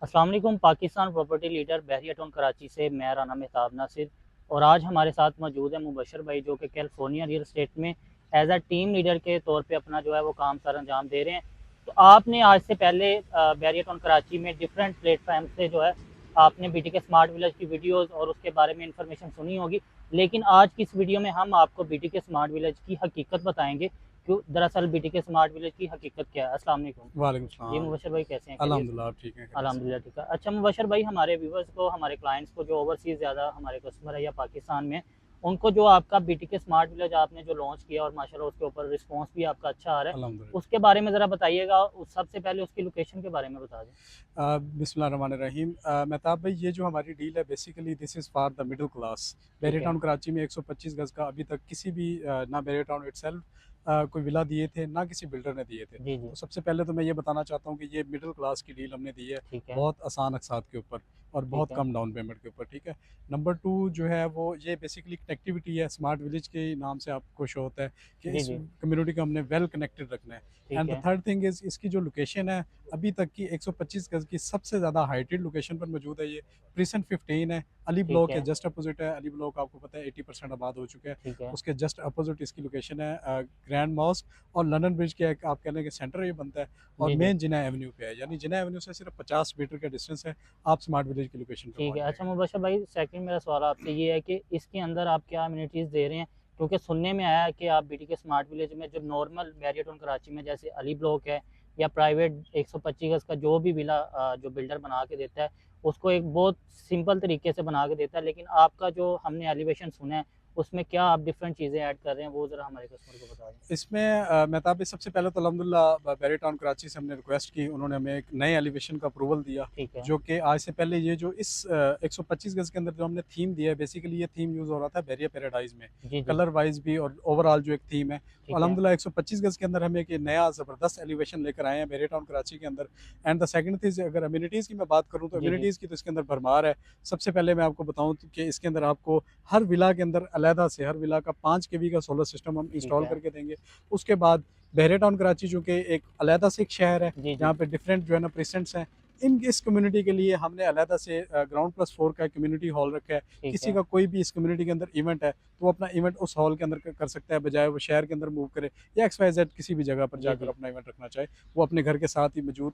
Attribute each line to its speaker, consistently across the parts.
Speaker 1: अस्सलाम वालेकुम। Pakistan property leader बहरिया town Karachi से मैं राना मेहताब नासिर और आज हमारे साथ मौजूद है मुबशर भाई, जो कि कैलिफोर्निया रियल एस्टेट में एज अ टीम लीडर के तौर पे अपना जो है वो काम सर अंजाम दे रहे हैं। तो आपने आज से पहले बहरिया टाउन कराची में डिफरेंट प्लेटफार्म से जो है आपने बीटीके स्मार्ट विलेज की वीडियोस और उसके बारे में इंफॉर्मेशन सुनी होगी, लेकिन आज की इस वीडियो में हम आपको बीटीके स्मार्ट विलेज की हकीकत बताएंगे। क्यों, दरअसल बीटीके स्मार्ट विलेज की हकीकत क्या है। अस्सलाम वालेकुम
Speaker 2: वालेकुम
Speaker 1: जी
Speaker 2: सलाम।
Speaker 1: मुबशर भाई, कैसे हैं? खैरियत से?
Speaker 2: अल्हम्दुलिल्लाह ठीक है, खैरियत से।
Speaker 1: अल्हम्दुलिल्लाह ठीक है। अच्छा मुबशर भाई, हमारे व्यूवर्स को, हमारे क्लाइंट्स को जो ओवरसीज़ ज़्यादा हमारे कस्टमर है या पाकिस्तान में, उनको जो आपका बीटीके स्मार्ट विलेज आपने जो लॉन्च किया और माशाल्लाह उसके ऊपर रिस्पांस भी आपका अच्छा आ रहा है,
Speaker 2: अल्हम्दुलिल्लाह।
Speaker 1: उसके बारे में ज़रा बताइएगा। सबसे पहले उसकी लोकेशन के बारे में बता दें।
Speaker 2: बिस्मिल्लाहिर्रहमानिर्रहीम। मेहताब भाई, ये जो हमारी डील है basically this is for the middle class.
Speaker 1: ठीक
Speaker 2: बहरिया
Speaker 1: है।
Speaker 2: टाउन कराची में 125 गज़ का अभी तक किसी भी ना बहरिया टाउन इटसेल्फ कोई विला दिए थे, ना किसी बिल्डर ने दिए थे।
Speaker 1: जी जी।
Speaker 2: तो सबसे पहले तो मैं ये बताना चाहता हूँ कि ये मिडिल क्लास की डील हमने दी है,
Speaker 1: ठीक है।
Speaker 2: बहुत आसान अक़सात के ऊपर और
Speaker 1: ठीक
Speaker 2: बहुत
Speaker 1: है।
Speaker 2: कम डाउन पेमेंट के ऊपर, ठीक है। नंबर 2 जो है वो ये बेसिकली कनेक्टिविटी है, स्मार्ट विलेज के नाम से आपको शो होता है कि
Speaker 1: जी
Speaker 2: इस
Speaker 1: जी।
Speaker 2: कम्युनिटी को हमने वेल कनेक्टेड रखना है।
Speaker 1: ठीक
Speaker 2: एंड द
Speaker 1: है।
Speaker 2: थर्ड थिंग इज़ इसकी जो लोकेशन है, अभी तक की 125 गज़ की सबसे ज़्यादा हाइटेड लोकेशन पर मौजूद है। ये प्रीसेंट 15 है, अली
Speaker 1: ठीक
Speaker 2: ब्लॉक है,
Speaker 1: है।
Speaker 2: जस्ट अपोजिट है। अली ब्लॉक आपको पता है 80% आबाद हो चुका है।
Speaker 1: ठीक है।
Speaker 2: उसके जस्ट अपोजिट इसकी लोकेशन है। ग्रैंड मॉस्क और लंदन ब्रिज के एक आप कह लें कि सेंटर ये बनता है और
Speaker 1: जी जी।
Speaker 2: मेन जिना एवेन्यू पे है, यानी जिना एवेन्यू से सिर्फ 50 मीटर का डिस्टेंस है। आप स्मार्ट विलेज की लोकेशन पे
Speaker 1: ठीक
Speaker 2: पहुंच
Speaker 1: है। अच्छा
Speaker 2: जाएंगे।
Speaker 1: मुबशर भाई, सेकंड मेरा सवाल आपसे ये है कि इसके अंदर आप क्या अम्यूनिटीज़ दे रहे हैं? क्योंकि सुनने में आया है कि आप बीटीके स्मार्ट विलेज में जो नॉर्मल बहरिया टाउन कराची में जैसे अली ब्लॉक है या प्राइवेट 125 गज का जो भी विला जो बिल्डर बना के देता है, उसको एक बहुत सिंपल तरीके से बना के देता है, लेकिन आपका जो हमने एलिवेशन सुना है उसमें क्या आप डिफरेंट चीज़ें ऐड कर रहे हैं, वो ज़रा हमारे कस्टमर को बता दें।
Speaker 2: इसमें मेहताब भाई, सबसे पहले तो अल्हम्दुलिल्लाह बहरिया टाउन कराची से हमने रिक्वेस्ट की, उन्होंने हमें एक नए एलिवेशन का अप्रूवल दिया,
Speaker 1: ठीक है।
Speaker 2: जो कि आज से पहले ये जो इस 125 गज़ के अंदर जो हमने थीम दिया है, बेसिकली ये थीम यूज़ हो रहा था बहरिया पैराडाइज़ में,
Speaker 1: जी जी।
Speaker 2: कलर वाइज भी और ओवरऑल जो एक थीम है। तो
Speaker 1: ठीक है।
Speaker 2: अल्हम्दुलिल्लाह 125 गज़ के अंदर हम एक नया ज़बरदस्त एलिवेशन लेकर आए हैं बहरिया टाउन कराची के अंदर। एंड द सेकंड थिंग, अगर अम्यूनिटीज़ की मैं बात करूँ तो
Speaker 1: जी जी।
Speaker 2: अम्यूनिटीज़ की तो इसके अंदर भरमार है। सबसे पहले मैं आपको बताऊँ तो कि इसके अंदर आपको हर विला के अंदर अलहदा से हर विला का 5 केवी का सोलर सिस्टम हम
Speaker 1: ठीक
Speaker 2: इंस्टॉल
Speaker 1: है।
Speaker 2: करके देंगे। उसके बाद बहरिया टाउन कराची चूँकि एक अलहदा से एक शहर है,
Speaker 1: जी जी।
Speaker 2: जहाँ पे डिफरेंट जो है ना प्रेसिडेंट्स हैं, इस कम्युनिटी के लिए हमने अलहदा से ग्राउंड प्लस 4 का कम्युनिटी हॉल रखा है।
Speaker 1: ठीक
Speaker 2: किसी
Speaker 1: है।
Speaker 2: का कोई भी इस कम्युनिटी के अंदर इवेंट है, तो वो अपना इवेंट उस हॉल के अंदर कर सकता है, बजाय वो शहर के अंदर मूव करे या XYZ किसी भी जगह पर
Speaker 1: जी
Speaker 2: जाकर
Speaker 1: जी।
Speaker 2: अपना इवेंट रखना चाहे, वो अपने घर के साथ ही मौजूद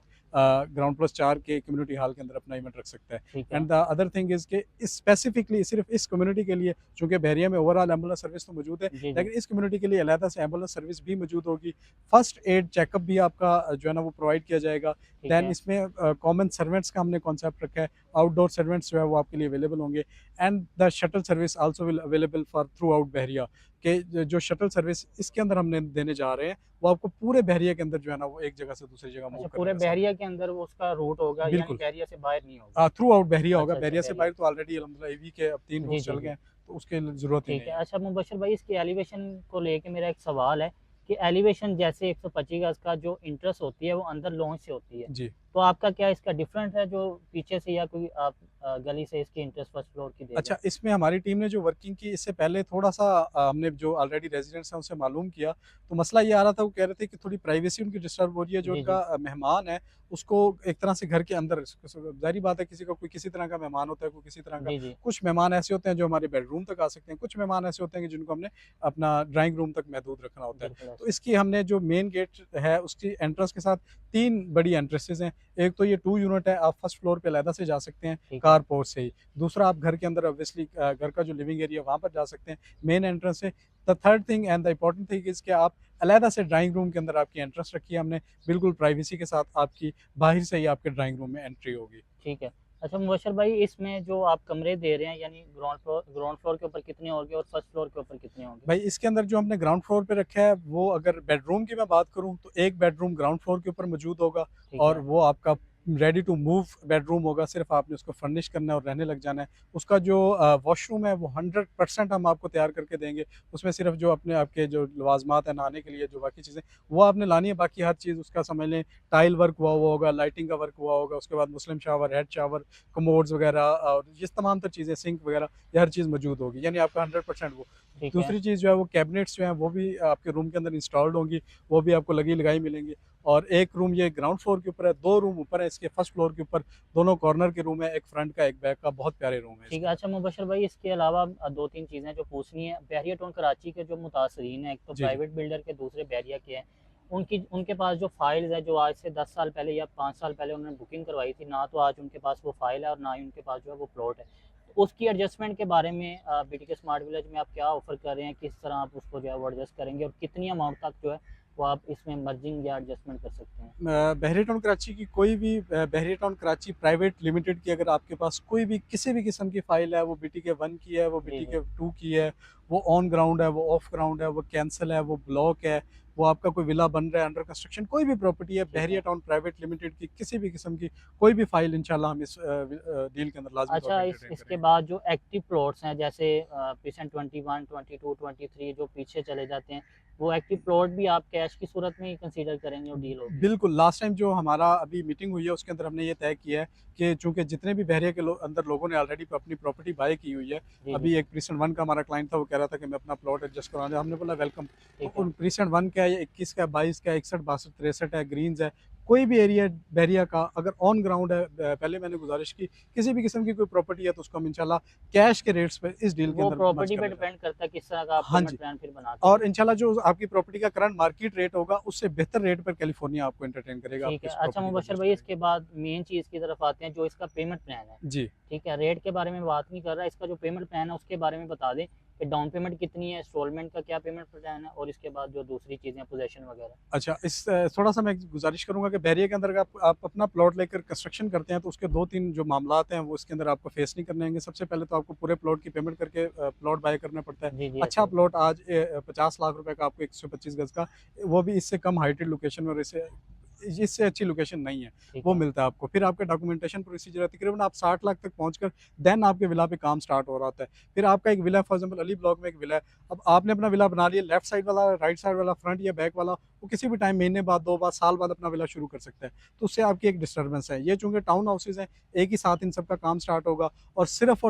Speaker 2: ग्राउंड प्लस 4 के कम्युनिटी हॉल के अंदर अपना इवेंट रख सकता है।
Speaker 1: ठीक है।
Speaker 2: And the other thing is कि स्पेसिफिकली सिर्फ इस कम्युनिटी के लिए, चूँकि बहरिया में ओवरऑल एम्बुलेंस सर्विस तो मौजूद है,
Speaker 1: जी जी।
Speaker 2: लेकिन इस कम्युनिटी के लिए अलहदा से एम्बुलेंस सर्विस भी मौजूद होगी। फर्स्ट एड चेकअप भी आपका जो है ना वो प्रोवाइड किया जाएगा।
Speaker 1: ठीक
Speaker 2: दैन
Speaker 1: है।
Speaker 2: इसमें कॉमन सर्वेंट्स का हमने कॉन्सेप्ट रखा है, आउटडोर सर्वेंट्स जो है वो आपके लिए अवेलेबल होंगे। And the shuttle service also will available for throughout Bahria, के जो शटल सर्विस इसके अंदर हमने देने जा रहे हैं, वो आपको पूरे बहरिया के अंदर जो है ना वो एक जगह से दूसरी जगह मूव
Speaker 1: अच्छा,
Speaker 2: करने
Speaker 1: पूरे
Speaker 2: का साथ
Speaker 1: बहरिया के अंदर वो उसका रूट होगा, यानी
Speaker 2: बिल्कुल।
Speaker 1: बहरिया से बाहर नहीं होगा?
Speaker 2: थ्रू आउट बहरिया होगा,
Speaker 1: अच्छा अच्छा,
Speaker 2: बहरिया से
Speaker 1: बहरिया।
Speaker 2: बाहर तो ऑलरेडी अल्हम्दुलिल्लाह ईवी के अब 3
Speaker 1: जी
Speaker 2: रूट्स
Speaker 1: जी
Speaker 2: चल गए
Speaker 1: जी।
Speaker 2: हैं, तो उसके ज़रूरत ही
Speaker 1: ठीक
Speaker 2: नहीं
Speaker 1: है।
Speaker 2: है।
Speaker 1: अच्छा मुबशर भाई, इसकी एलिवेशन को लेके मेरा एक सवाल है कि एलिवेशन जैसे 125 गज का जो इंटरेस्ट होती है वो अंदर लॉन्च से होती है,
Speaker 2: जी।
Speaker 1: तो आपका क्या इसका डिफरेंट है जो पीछे से, या कोई आप गली से इसकी इंटरेस्ट फर्स्ट फ्लोर की दे रहे
Speaker 2: अच्छा,
Speaker 1: हैं?
Speaker 2: इसमें हमारी टीम ने जो वर्किंग की, इससे पहले थोड़ा-सा हमने जो ऑलरेडी रेज़िडेंट्स हैं उनसे मालूम किया, तो मसला ये आ रहा था, वो कह रहे थे कि थोड़ी प्राइवेसी उनकी डिस्टर्ब हो रही है, जो
Speaker 1: जी
Speaker 2: उनका
Speaker 1: जी।
Speaker 2: मेहमान है, उसको एक तरह से घर के अंदर ज़ाहिर बात है, किसी का कोई किसी तरह का मेहमान होता है, कोई किसी तरह का।
Speaker 1: जी जी।
Speaker 2: कुछ मेहमान ऐसे होते हैं जो हमारे बेडरूम तक आ सकते हैं, कुछ मेहमान ऐसे होते हैं कि जिनको हमने अपना ड्राइंग रूम तक महदूद रखना होता है।
Speaker 1: बिल्कुल
Speaker 2: तो
Speaker 1: ऐसे।
Speaker 2: इसकी हमने जो मेन गेट है, उसकी एंट्रेंस के साथ 3 बड़ी एंट्रेंसेज़ हैं। एक तो ये 2 यूनिट है, आप फर्स्ट फ्लोर पे अलहदा से जा सकते हैं,
Speaker 1: ठीक है।
Speaker 2: कार पोर्च से ही। दूसरा, आप घर के अंदर ऑब्वियसली घर का जो लिविंग एरिया वहाँ पर जा सकते हैं, मेन एंट्रेंस से। The third thing and the important thing is कि आप अलहदा से ड्राइंग रूम के अंदर आपकी एंट्रेंस रखी है हमने, बिल्कुल प्राइवेसी के साथ आपकी बाहर से ही आपके ड्राइंग रूम में एंट्री होगी।
Speaker 1: ठीक है। अच्छा मुबशर भाई, इसमें जो आप कमरे दे रहे हैं, यानी ग्राउंड फ्लोर के ऊपर कितने होंगे और फर्स्ट फ्लोर के ऊपर कितने होंगे?
Speaker 2: भाई, इसके अंदर जो हमने ग्राउंड फ्लोर पे रखा है, वो अगर बेडरूम की मैं बात करूँ तो एक बेडरूम ग्राउंड फ्लोर के ऊपर मौजूद होगा
Speaker 1: ठीक
Speaker 2: और
Speaker 1: है।
Speaker 2: वो आपका रेडी टू मूव बेडरूम होगा, सिर्फ आपने उसको फर्निश करना है और रहने लग जाना है। उसका जो वॉशरूम है वो 100% हम आपको तैयार करके देंगे। उसमें सिर्फ जो अपने आपके जो लवाज़मात हैं नहाने के लिए, जो बाकी चीज़ें वो आपने लानी है, बाकी हर चीज़ उसका समझ लें टाइल वर्क हुआ हुआ होगा, लाइटिंग का वर्क हुआ होगा, उसके बाद Muslim shower, head shower, commodes वगैरह और ये तमाम तर चीज़ें, सिंक वगैरह, ये हर चीज़ मौजूद होगी, यानी आपका 100% वो।
Speaker 1: ठीक है।
Speaker 2: दूसरी चीज़ जो है वो कैबिनेट्स जो हैं वो भी आपके रूम के अंदर इंस्टॉल्ड होंगी, वो भी आपको लगी लगाई मिलेंगी। और एक रूम ये ग्राउंड फ्लोर के ऊपर है, 2 रूम ऊपर है इसके फर्स्ट फ्लोर के ऊपर, दोनों कॉर्नर के रूम है, एक फ्रंट का, एक बैक का, बहुत प्यारे रूम है
Speaker 1: ठीक
Speaker 2: इसके
Speaker 1: है।
Speaker 2: अंदर।
Speaker 1: अच्छा मुबशर भाई, इसके अलावा 2-3 चीज़ें जो पूछनी है, बहरिया टाउन कराची के जो मुतासरीन हैं, एक तो
Speaker 2: जी, जी।
Speaker 1: प्राइवेट बिल्डर के, दूसरे बहरिया के हैं, उनकी उनके पास जो फाइल्स है, जो आज से 10 साल पहले या 5 साल पहले उन्होंने बुकिंग करवाई थी, ना तो आज उनके पास वो फाइल है और ना ही उनके पास जो है वो प्लॉट है। तो उसकी एडजस्टमेंट के बारे में बीटीके स्मार्ट विलेज में आप क्या ऑफ़र कर रहे हैं, किस तरह आप उसको जो है वो एडजस्ट करेंगे और कितनी अमाउंट तक जो है वो आप इसमें मर्जिंग या एडजस्टमेंट कर सकते हैं?
Speaker 2: बहरिया टाउन कराची की कोई भी बहरिया टाउन कराची प्राइवेट लिमिटेड की अगर आपके पास कोई भी किसी भी किस्म की फ़ाइल है, वो बीटीके 1 की है, वो
Speaker 1: जी,
Speaker 2: बीटीके
Speaker 1: जी।
Speaker 2: 2 की है, वो ऑन ग्राउंड है, वो ऑफ ग्राउंड है, वो कैंसल है, वो ब्लॉक है, वो आपका कोई विला बन रहा है अंडर कंस्ट्रक्शन, कोई भी प्रॉपर्टी है
Speaker 1: ठीक
Speaker 2: बहरिया
Speaker 1: है।
Speaker 2: टाउन प्राइवेट लिमिटेड की किसी भी किस्म की कोई भी फ़ाइल इंशाल्लाह हम इस डील के अंदर लाज़मी तौर
Speaker 1: अच्छा,
Speaker 2: पे
Speaker 1: इस
Speaker 2: एंटरटेन
Speaker 1: इसके
Speaker 2: करेंगे।
Speaker 1: बाद जो एक्टिव प्लॉट्स हैं, जैसे पिसन 21, 22, 23 जो पीछे चले जाते हैं, वो एक्टिव प्लॉट भी आप कैश की सूरत में ही कंसीडर करेंगे और डील होगी?
Speaker 2: बिल्कुल, लास्ट टाइम जो हमारा अभी मीटिंग हुई है उसके अंदर हमने ये तय किया है कि चूँकि जितने भी बहरिया के अंदर लोगों ने ऑलरेडी अपनी प्रॉपर्टी बाय की हुई है,
Speaker 1: जी, जी।
Speaker 2: अभी एक प्रीसेंट 1 का हमारा क्लाइंट था, वो कह रहा था कि मैं अपना प्लॉट एडजस्ट करवाना है, हमने बोला वेलकम। तो
Speaker 1: ठीक है।
Speaker 2: उन प्रीसेंट 1 का है या 21 का है, 22 का है, 61, 62, 63 है, ग्रीन्स है, कोई भी एरिया है बहरिया का अगर ऑन ग्राउंड है, पहले मैंने गुज़ारिश की, किसी भी किस्म की कोई प्रॉपर्टी है तो उसको हम इंशाल्लाह कैश के रेट्स पे इस डील के
Speaker 1: वो
Speaker 2: अंदर मर्ज
Speaker 1: प्रॉपर्टी
Speaker 2: कर
Speaker 1: पे
Speaker 2: लेंगे।
Speaker 1: डिपेंड करता है किस तरह का आप
Speaker 2: हाँ
Speaker 1: पेमेंट
Speaker 2: जी।
Speaker 1: प्लान फिर बनाते हैं।
Speaker 2: और इंशाल्लाह जो आपकी प्रॉपर्टी का करंट मार्केट रेट होगा, उससे बेहतर रेट पर कैलिफोर्निया आपको एंटरटेन करेगा
Speaker 1: ठीक
Speaker 2: आपको
Speaker 1: है।
Speaker 2: इस
Speaker 1: अच्छा
Speaker 2: प्रॉपर्टी को
Speaker 1: मुबशर
Speaker 2: एडजस्ट
Speaker 1: भाई,
Speaker 2: करने
Speaker 1: इसके बाद मेन चीज़ की तरफ आते हैं, जो इसका पेमेंट प्लान है।
Speaker 2: में। जी।
Speaker 1: ठीक है, रेट के बारे में बात नहीं कर रहा, इसका जो पेमेंट प्लान है उसके बारे में बता दें कि डाउन पेमेंट कितनी है, इंस्टॉलमेंट का क्या पेमेंट प्लान है और इसके बाद जो दूसरी चीज़ें पोज़ेशन वगैरह।
Speaker 2: अच्छा, इस थोड़ा-सा मैं गुज़ारिश करूँगा कि बहरिया के अंदर आप अपना प्लॉट लेकर कंस्ट्रक्शन करते हैं, तो उसके 2-3 जो मामलात हैं, वो इसके अंदर आपको फेस नहीं करने होंगे। सबसे पहले तो आपको पूरे प्लॉट की पेमेंट करके प्लॉट बाय करना पड़ता है।
Speaker 1: जी, जी,
Speaker 2: अच्छा
Speaker 1: अच्छा।
Speaker 2: प्लॉट आज 50 लाख रुपए का आपको 125 गज़ का, वो भी इससे कम हाइटेड लोकेशन में और इससे अच्छी लोकेशन नहीं है,
Speaker 1: ठीक
Speaker 2: वो
Speaker 1: है।
Speaker 2: मिलता है आपको। फिर आपका डॉक्यूमेंटेशन प्रोसीजर है, तकरीबन आप 60 लाख तक पहुँचकर देन आपके विला पे काम स्टार्ट हो रहा होता है। फिर आपका एक विला है, फॉर एग्ज़ाम्पल अली ब्लॉक में एक विला है, अब आपने अपना विला बना लिया, लेफ्ट साइड वाला, राइट साइड वाला, फ्रंट या बैक वाला, वो किसी भी टाइम महीने बाद, 2 बाद, साल बाद अपना विला शुरू कर सकता है। तो उससे आपकी एक डिस्टर्बेंस है। ये चूँकि टाउन हाउसेज़ हैं, एक ही साथ इन सब का काम स्टार्ट होगा और सिर्फ़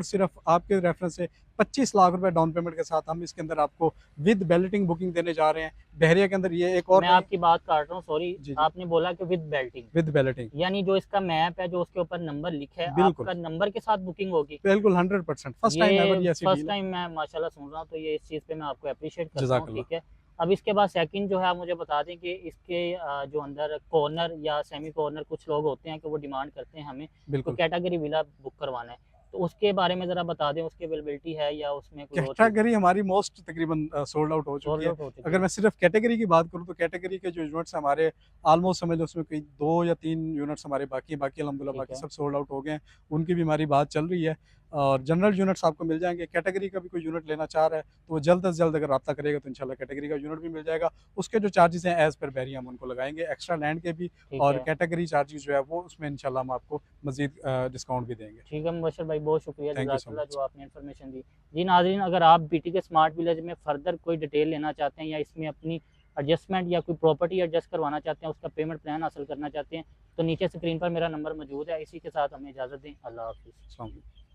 Speaker 2: आपके रेफ़रेंस से 25 लाख रुपए डाउन पेमेंट के साथ हम इसके अंदर आपको विद बैलेटिंग बुकिंग देने जा रहे हैं। बहरिया के अंदर ये एक और
Speaker 1: मैं
Speaker 2: नई।
Speaker 1: आपकी बात काट रहा हूँ, सॉरी।
Speaker 2: जी, जी।
Speaker 1: आपने बोला कि विद बेल्टिंग,
Speaker 2: विद बैलेटिंग।
Speaker 1: यानी जो इसका मैप है, जो उसके ऊपर नंबर लिखा है,
Speaker 2: बिल्कुल,
Speaker 1: आपका नंबर के साथ बुकिंग होगी?
Speaker 2: बिल्कुल 100% फर्स्ट
Speaker 1: ये
Speaker 2: टाइम एवर ये ऐसी
Speaker 1: फर्स्ट
Speaker 2: डील है।
Speaker 1: टाइम मैं माशाल्लाह सुन रहा हूँ, तो ये इस चीज़ पे मैं आपको एप्रिशिएट करता हूँ,
Speaker 2: जज़ाकल्लाह।
Speaker 1: ठीक है। अब इसके बाद सेकंड जो है, आप मुझे बता दें कि इसके जो अंदर कॉर्नर या सेमी कॉर्नर कुछ लोग होते हैं कि वो डिमांड करते हैं हमें कोई
Speaker 2: बिल्कुल।
Speaker 1: कैटेगरी विला बुक करवाना है, तो उसके बारे में ज़रा बता दें, उसकी अवेलेबिलिटी है या उसमें कोई और चीज़
Speaker 2: कैटेगरी हमारी मोस्ट तकरीबन सोल्ड आउट हो चुकी
Speaker 1: सोल्ड
Speaker 2: है।
Speaker 1: आउट हो चुकी
Speaker 2: अगर
Speaker 1: है?
Speaker 2: मैं सिर्फ कैटेगरी की बात करूँ तो कैटेगरी के जो यूनिट्स हमारे ऑलमोस्ट समझ लो उसमें कोई 2 या 3 यूनिट्स हमारे बाकी हैं, बाकी अल्हम्दुलिल्लाह
Speaker 1: ठीक
Speaker 2: बाकी
Speaker 1: है।
Speaker 2: सब सोल्ड आउट हो गए हैं। उनकी भी हमारी बात चल रही है और जनरल यूनिट्स आपको मिल जाएँगे। कैटेगरी का भी कोई यूनिट लेना चाह रहा है तो वो जल्द से जल्द अगर राब्ता करेगा तो इंशाल्लाह कैटेगरी का यूनिट भी मिल जाएगा। उसके जो चार्जेज़ हैं एज़ पर बहरिया हम उनको लगाएँगे, एक्स्ट्रा लैंड के भी
Speaker 1: ठीक
Speaker 2: और
Speaker 1: है।
Speaker 2: कैटेगरी चार्जेज़ जो है वो उसमें इंशाल्लाह हम आपको मज़ीद डिस्काउंट भी देंगे।
Speaker 1: ठीक है मुबशर भाई, बहुत शुक्रिया,
Speaker 2: थैंक यू सो
Speaker 1: जज़ाकल्लाह,
Speaker 2: मच।
Speaker 1: जो आपने इन्फॉर्मेशन दी। जी नाज़रीन, अगर आप बीटीके स्मार्ट विलेज में फ़र्दर कोई डिटेल लेना चाहते हैं या इसमें अपनी एडजस्टमेंट या कोई प्रॉपर्टी एडजस्ट करवाना चाहते हैं, उसका पेमेंट प्लान हासिल करना चाहते हैं, तो नीचे स्क्रीन पर मेरा नंबर मौजूद है। इसी के साथ हमें इजाज़त दें। अल्लाह हाफ़िज़।
Speaker 2: अस्सलाम वालेकुम।